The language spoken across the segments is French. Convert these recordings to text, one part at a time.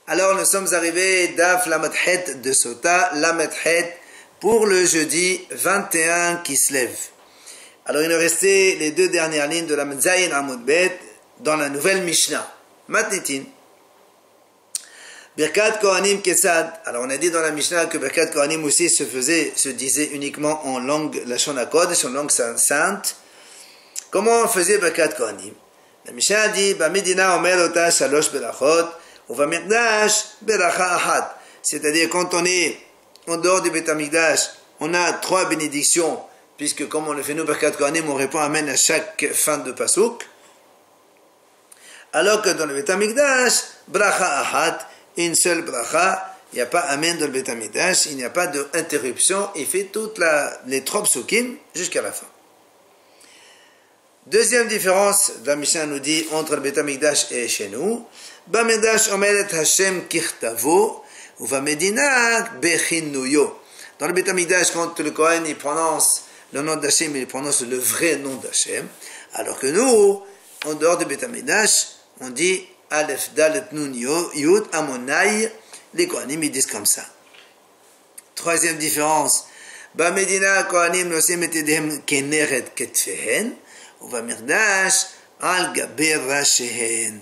Alors nous sommes arrivés d'Af Lamethet de Sota, Lamethet, pour le jeudi 21 qui se lève. Alors il nous restait les deux dernières lignes de la Zayin Amud Bet dans la nouvelle Mishnah. Matnitin. Birkat Kohanim Kesad. Alors on a dit dans la Mishnah que Birkat Kohanim aussi se disait uniquement en langue Lashon HaKodesh, en langue sainte. Comment on faisait Birkat Kohanim? La Mishnah dit, Bamidina Omer Ota Shalosh Berachot, Uva Mikdash Beracha Ahat. C'est-à-dire quand on est en dehors du Beth Amikdash, on a 3 bénédictions, puisque comme on le fait nous, Birkat Kohanim, on répond Amen à chaque fin de Pasuk. Alors que dans le Beth Amikdash, Bracha Ahat, une seule bracha, il n'y a pas Amen dans le Beth Amikdash, il n'y a pas d'interruption, il fait toutes les 3 psukim jusqu'à la fin. Deuxième différence, la Mishnah nous dit entre le Beth Amikdash et chez nous, Bamikdash Omelet Hashem Kirtavo, ou Vamedina Bechinuyo. Dans le Beth Amikdash, quand le Kohen il prononce le nom d'Hashem, il prononce le vrai nom d'Hashem, alors que nous, en dehors du Beth Amikdash, on dit Aleph Dalet Nun Yud Amonai, les Kohanim ils disent comme ça. Troisième différence, Bamedina Kohanim Nosim Etedem Keneret Ketfehen, ou Vamirdash Al Gaber Rashehen.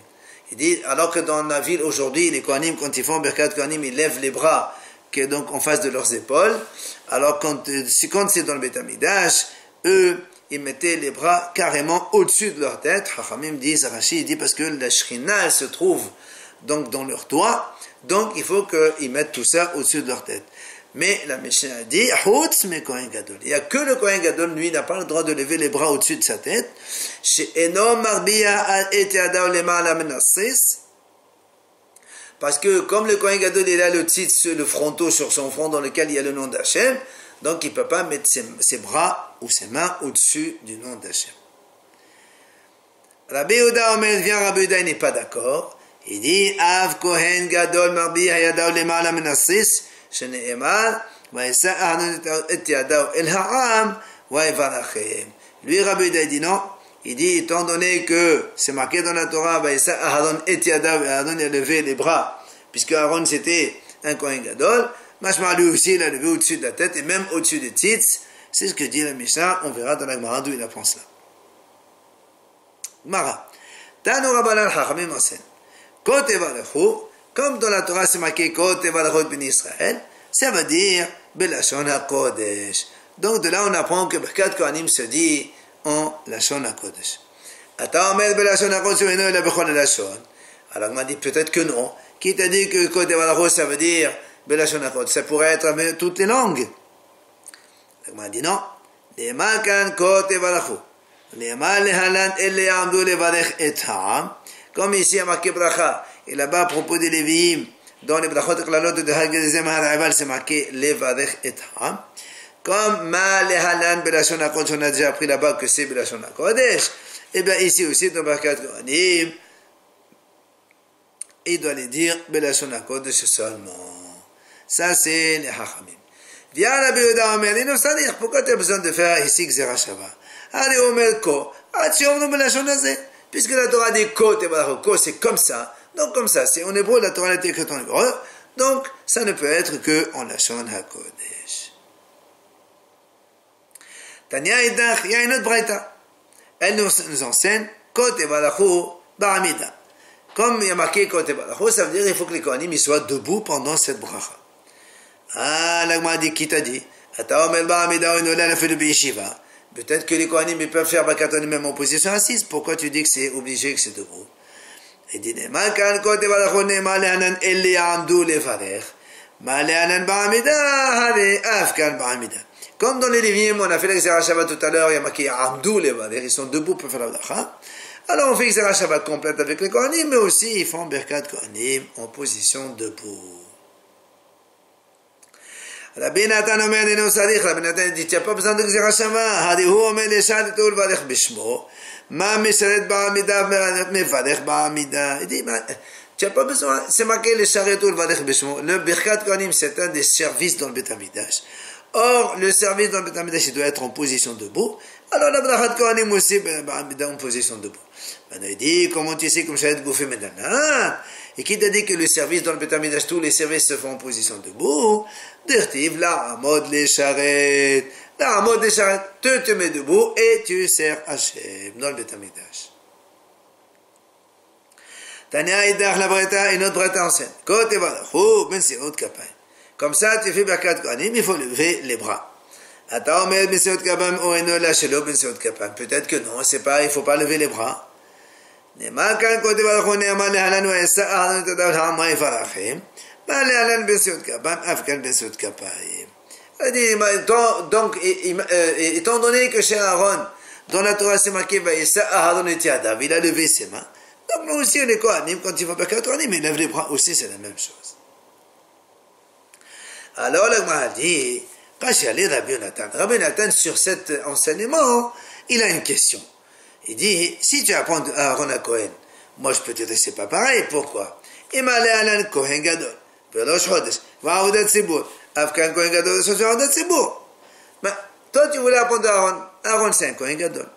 Il dit, alors que dans la ville aujourd'hui, les Kohanim, quand ils font Birkat Kohanim, ils lèvent les bras donc en face de leurs épaules. Alors quand c'est dans le Beth Amikdash, eux, ils mettaient les bras carrément au-dessus de leur tête. Chachamim disent, Rashi dit, parce que la Shrina, elle se trouve donc dans leur doigt, donc il faut qu'ils mettent tout ça au-dessus de leur tête. Mais la Mishnah dit, il n'y a que le Kohen Gadol, lui, n'a pas le droit de lever les bras au-dessus de sa tête. Parce que comme le Kohen Gadol, il a le titre, le fronteau sur son front dans lequel il y a le nom d'Hachem, donc il ne peut pas mettre ses bras ou ses mains au-dessus du nom d'Hachem. Rabbi Yehuda Omer vient, Rabbi Yehuda il n'est pas d'accord. Il dit, Av Kohen Gadol marbi hayadav lemala menassis. Lui, Rabbi Yehuda dit non. Il dit, étant donné que c'est marqué dans la Torah, Aaron a levé les bras, puisque Aaron c'était un Kohen Gadol, Mashma lui aussi il a levé au-dessus de la tête et même au-dessus des tzitz. C'est ce que dit la Mishnah. On verra dans la Gemara d'où il apprend cela. Gemara. Tanu Rabbanan Chachamim Osen. Kote Valechu. Comme dans la Torah c'est marqué Kote Valachot ben Israël, ça veut dire Belashon HaKodesh. Donc de là on apprend que Birkat Kohanim se dit en Lashon HaKodesh. Ata Omer Belashon HaKodesh Veno Ela Bechol Lashon. Alors on m'a dit peut-être que non. Qui t'a dit que Kote Valachot ça veut dire Belashon HaKodesh? Ça pourrait être avec toutes les langues. On m'a dit non. Lema kan Kote Valachot. Lema lehalan ele amdu levarech et ha'am. Comme ici à marqué bracha, et là-bas à propos des Lévi'im, dans les brachot et klalot de Hagedezem HaRaval, c'est marqué levarech et ha'am. Comme ma lehalan belashon HaKodesh, on a déjà appris là-bas que c'est belashon HaKodesh, et bien ici aussi dans Birkat Kohanim, il doit les dire belashon HaKodesh seulement. Ça c'est les Hachamim. Viens Rabbi Yehuda Omer, il nous dit pourquoi tu as besoin de faire ici Gzera Shava? Allez Omer Ko, attention nous belashon hazeh. Puisque la Torah dit Ko, Ko, c'est comme ça. Donc comme ça, c'est en hébreu, la Torah est écrite en hébreu. Donc ça ne peut être que en Lashon HaKodesh. Tanya Idach, il y a une autre braïta. Elle nous enseigne Ko Tevalachu Ba'amida. Comme il y a marqué Ko Tevalachu, ça veut dire qu'il faut que les Kohanim soient debout pendant cette bracha. Ah, l'Agma dit, qui t'a dit? Ata Omer Ba'amida, on a fait le B'yeshiva. Peut-être que les Kohanim ils peuvent faire Birkat Kohanim même en position assise. Pourquoi tu dis que c'est obligé, que c'est debout? Il dit, comme dans les Lévi'im, on a fait l'exercice Shabbat tout à l'heure, il y a marqué Amdou Levader, ils sont debout pour faire la bracha. Alors on fait l'exercice Shabbat complète avec les Kohanim, mais aussi ils font Birkat Kohanim en position debout. Rabbi Natan Omer Nino Sadich, Rabbi Natan dit, tu n'as pas besoin de Gzera Shava. Hadihu Omer Leshad Tul Varech Bishmo. Ma Mesharet Ba'amida Mevarech Ba'amida. Il dit, tu n'as pas besoin, c'est marqué Lesharet Tul Varech Bishmo. Le Birkat Kohanim, c'est un des services dans le Beth Amikdash. Or, le service dans le Beth Amikdash, il doit être en position debout. Alors la bracha de Kohanim aussi, en position debout. Maintenant il dit, comment tu sais, comme ça va être bouffé maintenant? Et qui t'a dit que le service dans le Beth Amikdash, tous les services se font en position debout? Dirtiv, la amod les charrettes. La amod les charrettes, tu te mets debout et tu sers Hachem dans le Beth Amikdash. Tania Idach la breta, une autre breta ancienne. Côté Valachou, ben c'est autre capin. Comme ça, tu fais Birkat Kohanim, il faut lever les bras. Peut-être que non, c'est pas, il faut pas lever les bras. Donc, étant donné que chez Aaron, dans la Torah c'est marqué, il a levé ses mains. Donc nous aussi, les Kohanim, quand il faut Birkat Kohanim, il lève les bras aussi, c'est la même chose. Alors, le Gemara dit, Rabbi Nathan, sur cet enseignement, il a une question. Il dit, si tu apprends à Aaron à Kohen, moi je peux te dire c'est pas pareil, pourquoi? Alan Kohen Gadol, Velosh Chodesh, Va'avodat Tzibur, Afkan Kohen Gadol, Va'avodat Tzibur. Toi tu voulais apprendre à Aaron c'est un Kohen Gadol.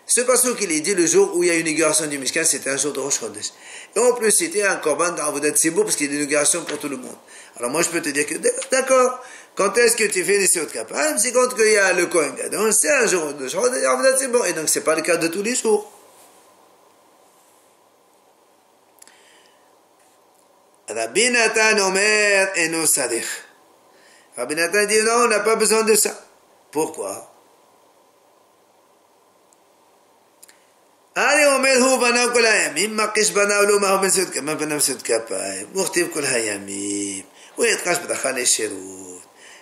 Ce passage qu'il est dit le jour où il y a une inauguration du Mishkan, c'était un jour de Rosh Chodesh. Et en plus c'était un Korban d'Avodat Tzibur parce qu'il y a une inauguration pour tout le monde. Alors moi je peux te dire que, d'accord, quand est-ce que tu fais les Seot Kapayim? C'est quand il y a le Kohen Gadol, c'est un jour de Chodesh, c'est bon. Et donc c'est pas le cas de tous les jours. Rabbi Nathan Omer Eno Sadich. Rabbi Nathan dit non, on n'a pas besoin de ça. Pourquoi? הרי אומר הוא בניו כל הימים, מקיש בניו לא מהו בנסיעות כפיים, בניו בנסיעות כפיים, מוכתיב כל הימים, הוא יתקש ברכה לשירות.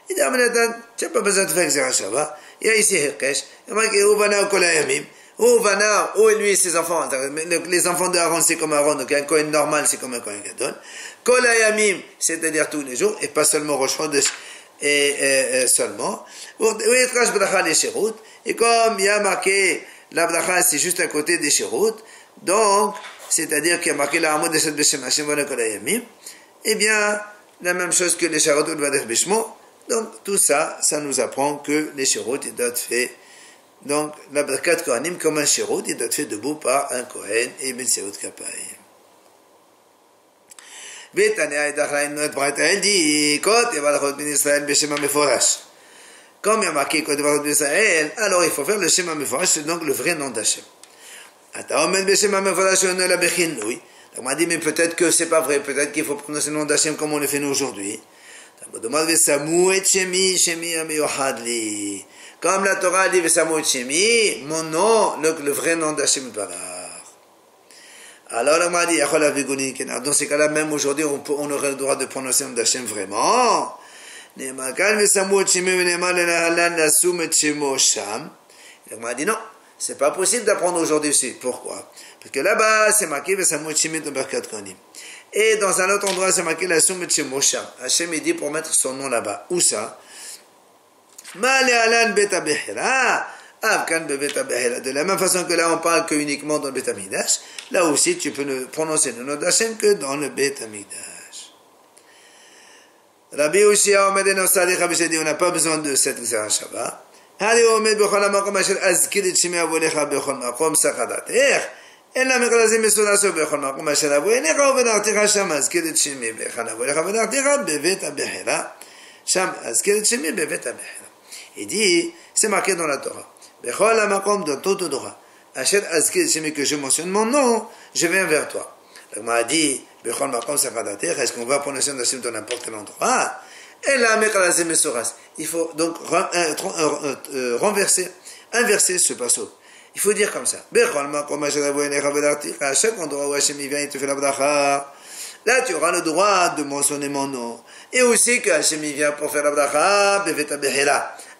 Il dit à Nathan, tu n'as pas besoin de faire Xera Shabbat, il y a ici Hirkesh, il m'a dit, où banav kol hayamim, où banav, où lui et ses enfants, les enfants d'Aaron c'est comme Aaron, donc un Kohen normal c'est comme un Kohen Gadol, kol hayamim, c'est-à-dire tous les jours, et pas seulement Rosh Chodesh, et seulement, où yitkash bracha leshirut, et comme il y a marqué, la bracha c'est juste à côté des shirut, donc, c'est-à-dire qu'il y a marqué la hamod de cette beshem Hashem banav kol hayamim, eh bien, la même chose que les shirut ou le vadech bishmo. Donc, tout ça, ça nous apprend que les shirot, ils doivent être faits. Donc, la Birkat Kohanim, comme un shirot, il doit être fait debout par un Kohen et Ben Seot Kapayim. Betania et Dachraim, notre braïta, elle dit, Kot Evalachot Ben Israël, Beshema Meforash. Comme il y a marqué Kot Evalachot Ben Israël, alors il faut faire le Shema Meforash, c'est donc le vrai nom d'Hachem. Ataomen Beshema Meforash, on a la Bechinouï. Donc, on m'a dit, mais peut-être que c'est pas vrai, peut-être qu'il faut prononcer le nom d'Hachem comme on le fait nous aujourd'hui. Comme la Torah dit mon nom, le vrai nom d'Hachem Barach. Alors on m'a dit, dans ces cas-là, même aujourd'hui, on aurait le droit de prononcer le nom d'Hachem vraiment. Il m'a dit non, c'est pas possible d'apprendre aujourd'hui aussi. Pourquoi? Parce que là-bas, c'est marqué dans Birkat Kohanim. Et dans un autre endroit, c'est marqué la Soumet chez Mosha. Hachem dit pour mettre son nom là-bas. Où ça? De la même façon que là, on parle que uniquement dans le Beth Amikdash, là aussi, tu peux ne prononcer le nom d'Hachem que dans le Beth Amikdash. Rabbi Ushia Omed Eno Sadich, Rabbi dit, on n'a pas besoin de cette Xera Shabbat. Hali Omed Bechol HaMakom Asher Azkir et Shemi Avolecha Bechol Makom Sachadater. אין לה מכרזים מסודסו בכל מקום אשר אבו עיניך ובנעתיך שם אזכיר את שמי והיכן אבוא אליך ובנעתיך בבית הבחירה שם אזכיר את שמי בבית הבחירה. Il dit, c'est marqué dans la Torah, בכל המקום dans toute Torah אשר אזכיר את שמי que je mentionne mon nom, je viens vers toi. Donc m'a dit, בכל מקום סחדתך, est-ce qu'on va prononcer Hachem dans n'importe quel endroit? אין לה מכרזים מסודס. Il faut donc inverser ce passage. Il faut dire comme ça. À chaque endroit où Hachem vient, il te fait la bracha. Là, tu auras le droit de mentionner mon nom. Et aussi que Hachem vient pour faire la bracha,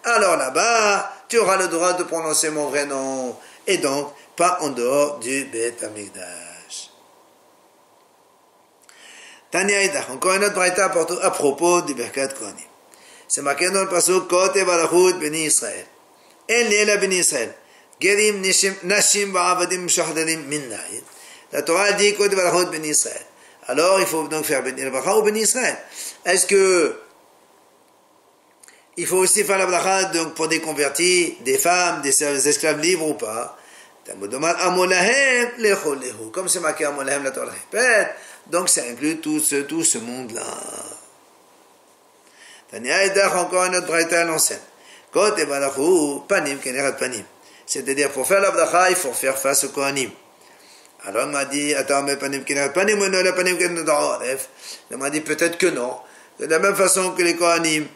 alors là-bas, tu auras le droit de prononcer mon vrai nom. Et donc, pas en dehors du Beth Amikdash. Tania Idach, encore une autre braïta à propos du Birkat Kohanim. C'est marqué dans le passage, Kot Evalachut Beni Israël. En Liela Beni Israël. Gerim Nashim Ba'avadim Shahdarim Minnaïd. La Torah dit Kod Barachot Ben Israël. Alors il faut donc faire Ben Bracha ou Ben Israël. Est-ce que il faut aussi faire la bracha donc pour des convertis, des femmes, des esclaves libres ou pas. Comme c'est marqué Amolahem, la Torah répète, donc ça inclut tout ce monde-là. Encore une autre braïta à l'ancienne. C'est-à-dire, pour faire la bracha, il faut faire face au Kohanim. Alors, il m'a dit, il m'a dit peut-être que non. De la même façon que les Kohanim,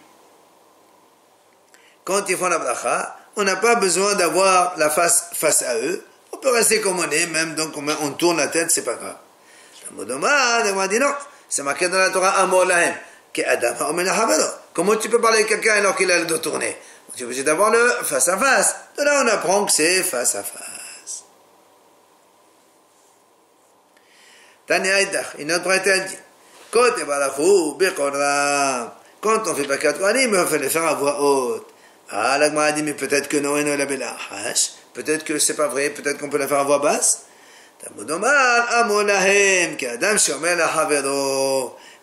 quand ils font la bracha, on n'a pas besoin d'avoir la face à eux. On peut rester comme on est, même donc on tourne la tête, c'est pas grave. Il m'a dit non, c'est marqué dans la Torah, Amor lahem, que Adam comment tu peux parler avec quelqu'un alors qu'il a le dos tourné? Tu es obligé d'avoir le face à face. De là, on apprend que c'est face à face. Tania Aïdach, une autre braïta dit, quand on fait Birkat Kohanim, on fait le faire à voix haute. Ah, la Gemara dit, mais peut-être que non, peut-être que c'est pas vrai, peut-être qu'on peut la faire à voix basse.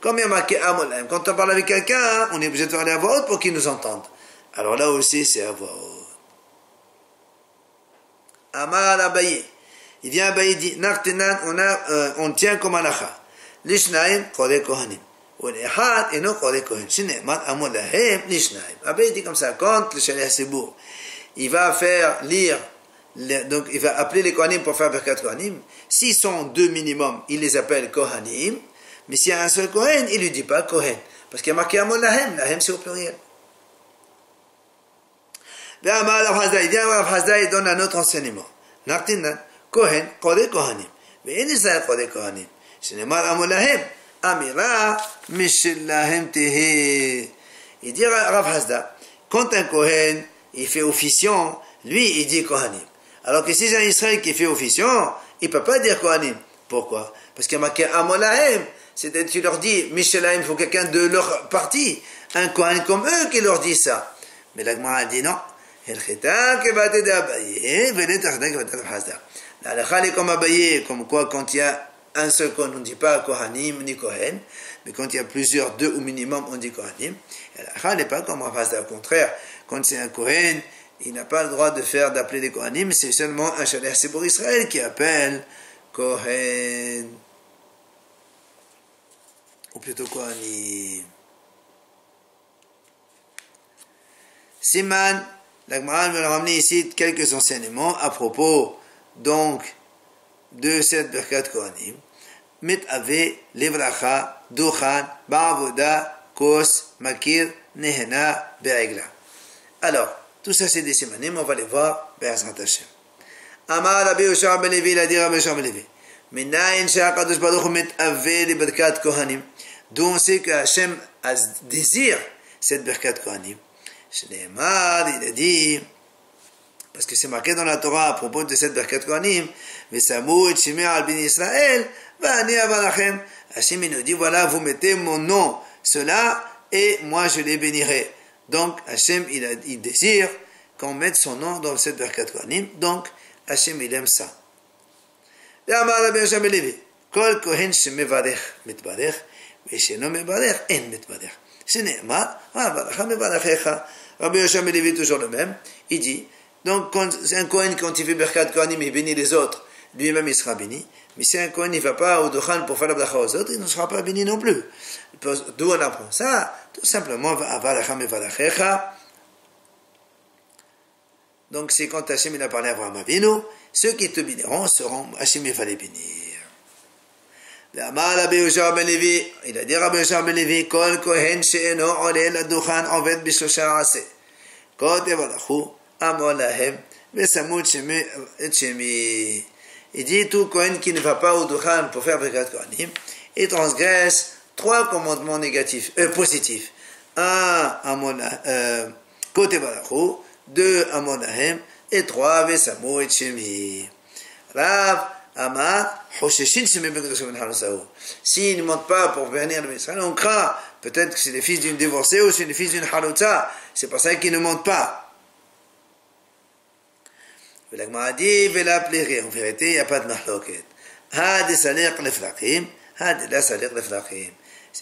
Comme il y a marqué Amolahem, quand on parle avec quelqu'un, on est obligé de parler à voix haute pour qu'il nous entende. Alors là aussi, c'est à voix haute. Amar Abaye. Il vient Abaye dit, on tient comme alacha. Lishnaim, Kore Kohanim. L'Echad et non Kore Kohen. Shinemat Amolahem, Lishnaim. Abaye dit comme ça, quand le Shaliach Sebour, il va faire lire, donc il va appeler les Kohanim pour faire Birkat Kohanim. S'ils sont deux minimum, il les appelle Kohanim. Mais s'il y a un seul Kohen, il ne lui dit pas Kohen. Parce qu'il y a marqué Amolahem, Lahem c'est au pluriel. Il vient Rav Hasda, il donne un autre enseignement. Nartinan, Kohen, Kore Kohanim. Mais il n'est pas Kore Kohanim. Shinemar Amolahem, Amira, Mishillahem Tehe. Il dit Rav Hasda, quand un Kohen, il fait officiant, lui, il dit Kohanim. Alors que si c'est un Israël qui fait officiant, il ne peut pas dire Kohanim. Pourquoi? Parce qu'il y a marqué Amolahem. C'est-à-dire, tu leur dis, Mishillahem, il faut quelqu'un de leur parti. Un Kohen comme eux qui leur dit ça. Mais la Gemara a dit non. La halakha est comme Abaye, comme quoi quand il y a un seul Kohen, on ne dit pas Kohanim ni Kohen, mais quand il y a plusieurs, deux au minimum, on dit Kohanim. La halakha n'est pas comme Rav Hasda. Au contraire, quand c'est un Kohen, il n'a pas le droit d'appeler des Kohanim, c'est seulement un Shaliach Sebour Israël qui appelle Kohen. Ou plutôt Kohanim. Siman, la Gemara va ramener ici quelques enseignements à propos donc de cette Birkat Kohanim. Mit ave levracha duchan ba'avoda kos makir nehena be'egla. Alors, tout ça c'est des simanim, on va les voir be'ezrat Hashem. Amar Rabbi Yoshua ben Levi, il a dit Rabbi Yoshua ben Levi. Minayin she'akadosh baruch hu mit ave li Birkat Kohanim. D'où on sait que Hashem désire cette Birkat Kohanim. Shneimar, il a dit, parce que c'est marqué dans la Torah à propos de cette Birkat Kohanim, Vesamu et Shimei al bin Israël, Va'ani avalachem. Hashem nous dit, voilà, vous mettez mon nom, cela, et moi je les bénirai. Donc Hashem, il désire qu'on mette son nom dans cette Birkat Kohanim, donc Hashem, il aime ça. Ve'amar Rabbi Yoshua ben Levi, Kol kohen shemevarech mitbarech, ve'sheno mevarech en mitbarech. Shneimar, Va'avaracha mevarachecha. Rabbi Yoshua ben Levi, toujours le même, il dit, donc quand un Kohen, quand il fait Birkat Kohanim, il bénit les autres, lui-même il sera béni, mais si un Kohen il ne va pas au Dochan pour faire la bracha aux autres, il ne sera pas béni non plus. D'où on apprend ça? Tout simplement, Va'avaracha mevarachecha. Donc c'est quand Hashem il a parlé à Abraham Avinu, ceux qui te béniront seront, Hashem il va les bénir. L'Amar Rabbi Yoshua ben Levi, il a dit Rabbi Yoshua ben Levi, Kol kohen she'eno ole l'adukhan oved b'shlosha aseh. Kot evalachu amor lahem vesamut shemi. Il dit tout kohen qui ne va pas au Dukhan pour faire Birkat Kohanim, il transgresse trois commandements négatifs, positifs. Un, Kot evalachu, deux, amor lahem, et trois, vesamut shemi. Rav Amar, s'ils ne montent pas pour venir de Israël, on craint peut-être que c'est les fils d'une divorcée ou c'est les fils d'une halotza, c'est pour ça qu'ils ne montent pas. La Gemara a dit, en vérité, il n'y a pas de mahloket. Ça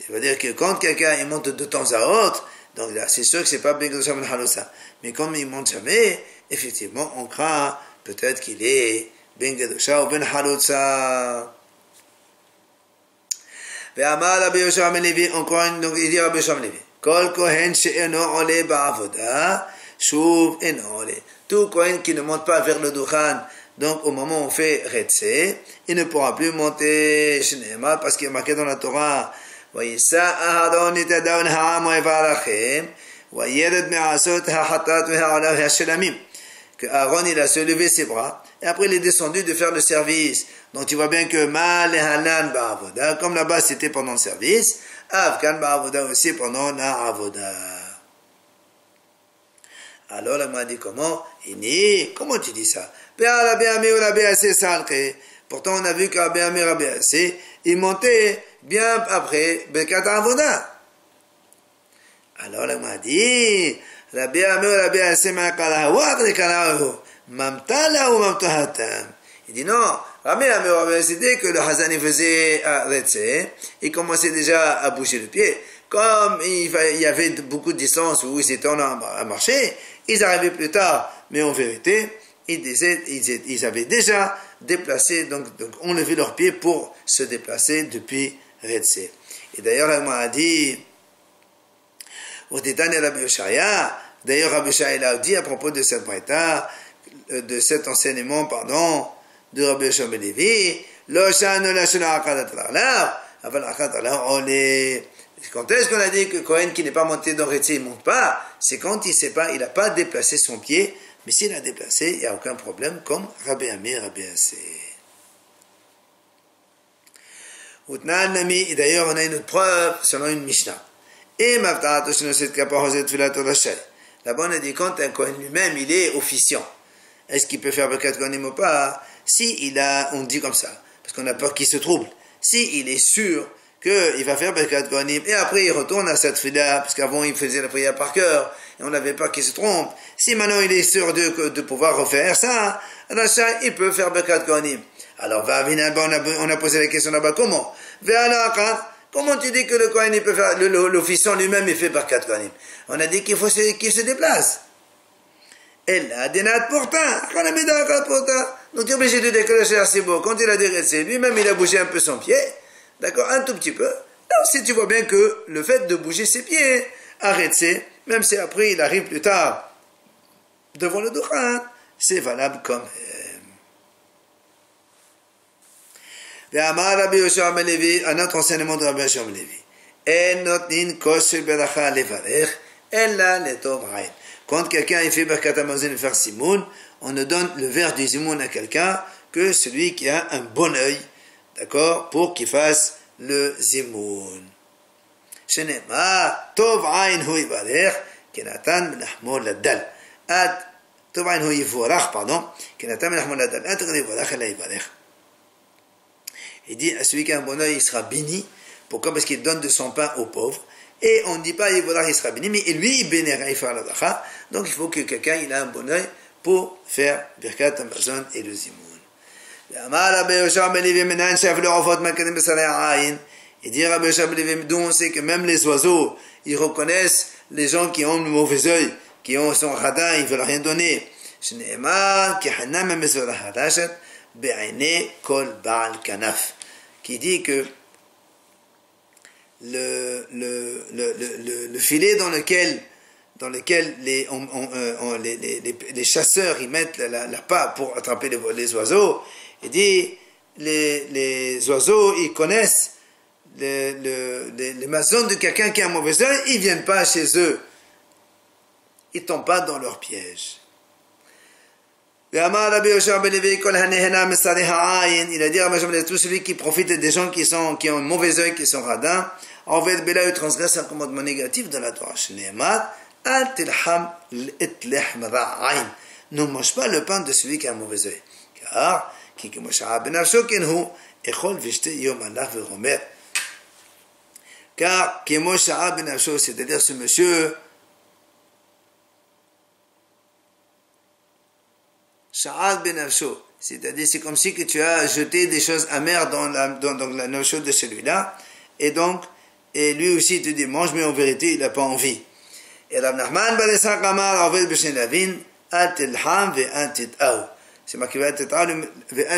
veut dire que quand quelqu'un monte de temps à autre, Donc là, c'est sûr que c'est pas Ben Kedusha Ben Halousa. Mais comme il monte jamais, effectivement, on craint peut-être qu'il est Ben Kedusha ou Ben Halousa. Ve'amar Rabbi Yoshua ben Levi, encore une, donc il dit Rabbi Yoshua ben Levi, Kol Kohen she'eno ole ba'avoda, shuv eno ole. Tout Kohen qui ne monte pas vers le Dukhan, donc au moment où on fait Retse, il ne pourra plus monter Shneema, parce qu'il est marqué dans la Torah, Vayisa Aharon itadaun ha'am ve'varachem, Vayered me'asot ha'hatat ve'ha'olav ha'shelamim. Que Aaron, il a se levé ses bras, et après il est descendu de faire le service. Donc tu vois bien que Mal et Hanan ba'avoda, comme là-bas c'était pendant le service, Avkan ba'avoda aussi pendant la avoda. Alors là, m'a dit comment? Comment tu dis ça? Pourtant on a vu qu'Rabbi Amir Rabbi Assé, il montait bien après Birkat Avoda. Alors là, m'a dit, Rabbi Amir Rabbi Assé ma'akala waq de kalaho, mamtala ou mamtahatam. Il dit non, Rabbi Amir Rabbi Assé, dès que le Hazan faisait Retse, il commençait déjà à bouger le pied. Comme il y avait beaucoup de distance où ils étaient à marcher, ils arrivaient plus tard, mais en vérité, ils avaient déjà déplacé, donc enlevé leurs pieds pour se déplacer depuis Retse. Et d'ailleurs, elle m'a dit, d'ailleurs, Rabbi Yoshaya a dit à propos de cette braïta, de cet enseignement, de Rabbi Yoshua ben Levi, quand est-ce qu'on a dit que Kohen qui n'est pas monté dans Retse, il ne monte pas? C'est quand il n'a pas déplacé son pied, mais s'il a déplacé, il n'y a aucun problème, comme Rabbi Amir, Rabbi Assé. Et d'ailleurs, on a une autre preuve selon une Mishnah. Là-bas, on a dit quand un Kohen lui-même, il est officiant, est-ce qu'il peut faire Birkat Kohanim ou pas? Si on dit comme ça, parce qu'on a peur qu'il se trouble. Si il est sûr qu'il va faire Birkat Kohanim, et après il retourne à cette fila, parce qu'avant il faisait la prière par cœur, et on n'avait pas qu'il se trompe. Si maintenant il est sûr de pouvoir refaire ça, alors ça, il peut faire Birkat Kohanim. Alors, on a posé la question là-bas, comment? Comment tu dis que le Kohen, il peut faire, l'officiant lui-même, il fait Birkat Kohanim? On a dit qu'il qu'il se déplace. Et là, Denat Porta, donc tu es obligé de déclencher assez beau. Quand il a dégraissé, lui-même, il a bougé un peu son pied. D'accord, un tout petit peu. Alors, si tu vois bien que le fait de bouger ses pieds, arrêter, même si après il arrive plus tard devant le Dukhan, c'est valable comme Ve'amar Rabbi Yoshua ben Levi, un autre enseignement de Rabbi Yoshua ben Levi. En notnin kosher beracha levarech, ella letov ayn. Quand quelqu'un fait Birkat Hamazon et faire Simoun, on ne donne le verre du Simoun à quelqu'un que celui qui a un bon œil, d'accord, pour qu'il fasse le Simoun. Shenema, tov ayn hu yivarech, kenatan menachmo ladal. Tov ayn hu yivorach, pardon, kenatan menachmo ladal. Atr yivorach ela yivarech. Il dit à celui qui a un bon œil, il sera béni. Pourquoi? Parce qu'il donne de son pain aux pauvres. Et on ne dit pas, il sera béni, mais lui, il bénira, il fera la bracha. Donc il faut que quelqu'un il a un bon œil pour faire Birkat Hamazon et le Zimoun. Il dit Rabbi Yoshua ben Levi, d'où on sait que même les oiseaux, ils reconnaissent les gens qui ont le mauvais œil, qui sont radins, ils ne veulent rien donner. Qui dit que le filet dans lequel les chasseurs ils mettent la patte pour attraper les oiseaux, il dit les oiseaux ils connaissent les maisons de quelqu'un qui a un mauvais œil, ils viennent pas chez eux, ils tombent pas dans leur piège. Il a dit tout celui qui profite des gens qui ont un mauvais œil, qui sont radins, en fait, il transgresse un commandement négatif de la Torah. Ne mange pas le pain de celui qui a un mauvais œil. Car, c'est-à-dire ce monsieur, c'est-à-dire c'est comme si que tu as jeté des choses amères dans la nafsho de celui-là, et lui aussi il te dit mange, mais en vérité il n'a pas envie. Et Rav Nachman ben Isaac Amar Aved B'Shnei Lavin, Al Tilham ve'Al Tit'aou. C'est marqué ve'Al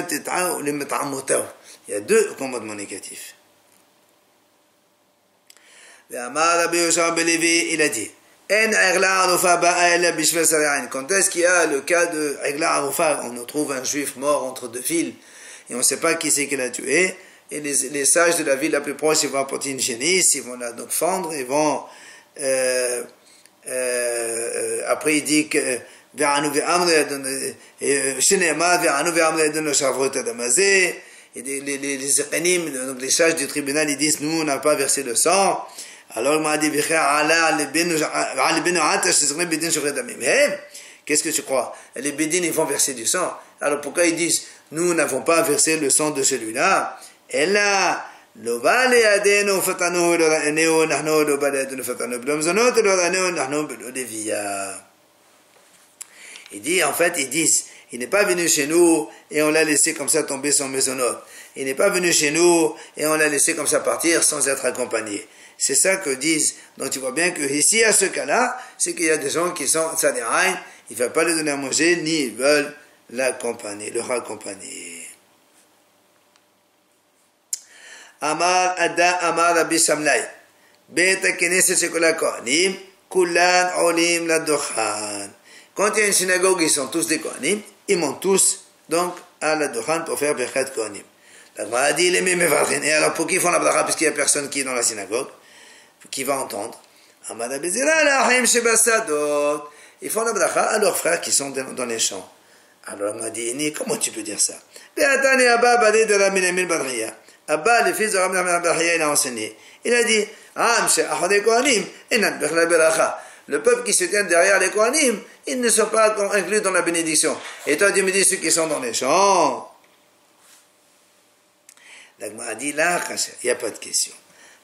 Tit'aou le'met'amotaou. Il y a deux commandements négatifs. Amar Rabbi Yoshua ben Levi, il a dit, quand est-ce qu'il y a le cas de Egla Arufa, on trouve un juif mort entre deux villes et on ne sait pas qui c'est qui l'a tué, et les sages de la ville la plus proche, ils vont apporter une génisse, ils vont la donc fendre, ils vont après il dit que les sages du tribunal ils disent nous on n'a pas versé le sang. Alors il m'a dit qu'est-ce que tu crois? Les bédines ils vont verser du sang. Alors pourquoi ils disent nous n'avons pas versé le sang de celui-là? Et là il dit en fait ils disent il n'est pas venu chez nous et on l'a laissé comme ça tomber sans maisonnote. Il n'est pas venu chez nous et on l'a laissé comme ça partir sans être accompagné. C'est ça que disent. Donc tu vois bien que ici, à ce cas-là, c'est qu'il y a des gens qui sont tzadiraïn, il ne va pas les donner à manger, ni ils veulent l'accompagner, le raccompagner. Amar Ada Amar Rabbi Samlai. Beta Knesset Shekola Kohanim, Kulan Olim Ladochan. Quand il y a une synagogue, ils sont tous des Kohanim, ils montent tous donc à la Dochan pour faire Birkat Kohanim. La Gemara a dit les mêmes Mevadrin. Et alors pour qui ils font la bracha puisqu'il n'y a personne qui est dans la synagogue, qui va entendre? Ils font la bracha à leurs frères qui sont dans les champs. Alors on m'a dit comment tu peux dire ça? Abba, le fils de Rabbi Nachman, il a enseigné. Il a dit le peuple qui se tient derrière les Kohanim, ils ne sont pas inclus dans la bénédiction. Et toi tu me dis ceux qui sont dans les champs. La Gemara a dit là, il n'y a pas de question.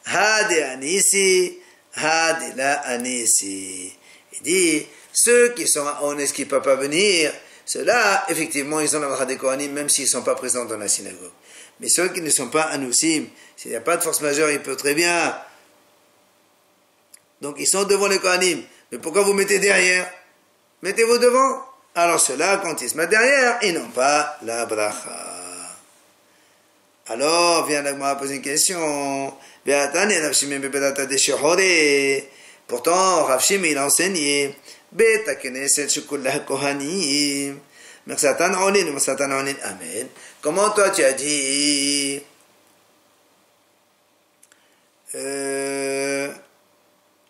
Hadi Anisi, Hadi la Anisi. Il dit, ceux qui sont honnêtes, qui ne peuvent pas venir, ceux-là, effectivement, ils ont la bracha des Kohanim, même s'ils ne sont pas présents dans la synagogue. Mais ceux qui ne sont pas Anousim, s'il n'y a pas de force majeure, ils peuvent très bien. Donc ils sont devant les Kohanim. Mais pourquoi vous mettez derrière? Mettez-vous devant. Alors ceux-là, quand ils se mettent derrière, ils n'ont pas la bracha. Alors, vient la Gemara poser une question. Pourtant, Rav Shimi, il a enseigné. Amen. Comment toi tu as dit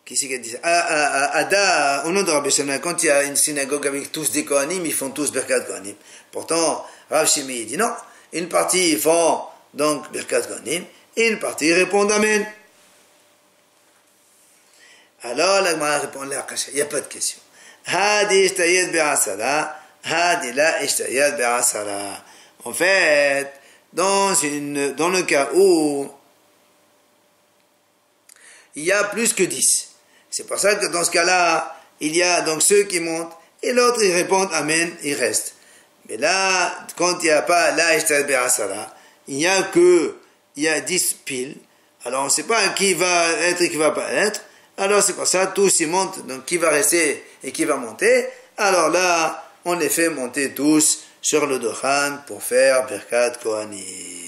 qui c'est qui a dit ça? Ada, au nom de Rabbi Shimon, quand il y a une synagogue avec tous des Kohanim, ils font tous Birkat Kohanim. Pourtant, Rav Shimi, il dit non. Une partie, ils font donc Birkat Kohanim, et une partie répond Amen. Alors la Gemara répond là, il n'y a pas de question. Hadi ishtayed be'asara, hadi la ishtayed be'asara. En fait, dans le cas où il y a plus que 10, c'est pour ça que dans ce cas-là, il y a donc ceux qui montent, et l'autre ils répondent Amen, ils restent. Mais là, quand il n'y a pas la ishtayed be'asara, il y a 10 piles, alors on ne sait pas qui va être et qui ne va pas être, alors c'est pour ça, tous ils montent, donc qui va rester et qui va monter, alors là, on les fait monter tous sur le Dochan pour faire Birkat Kohanim.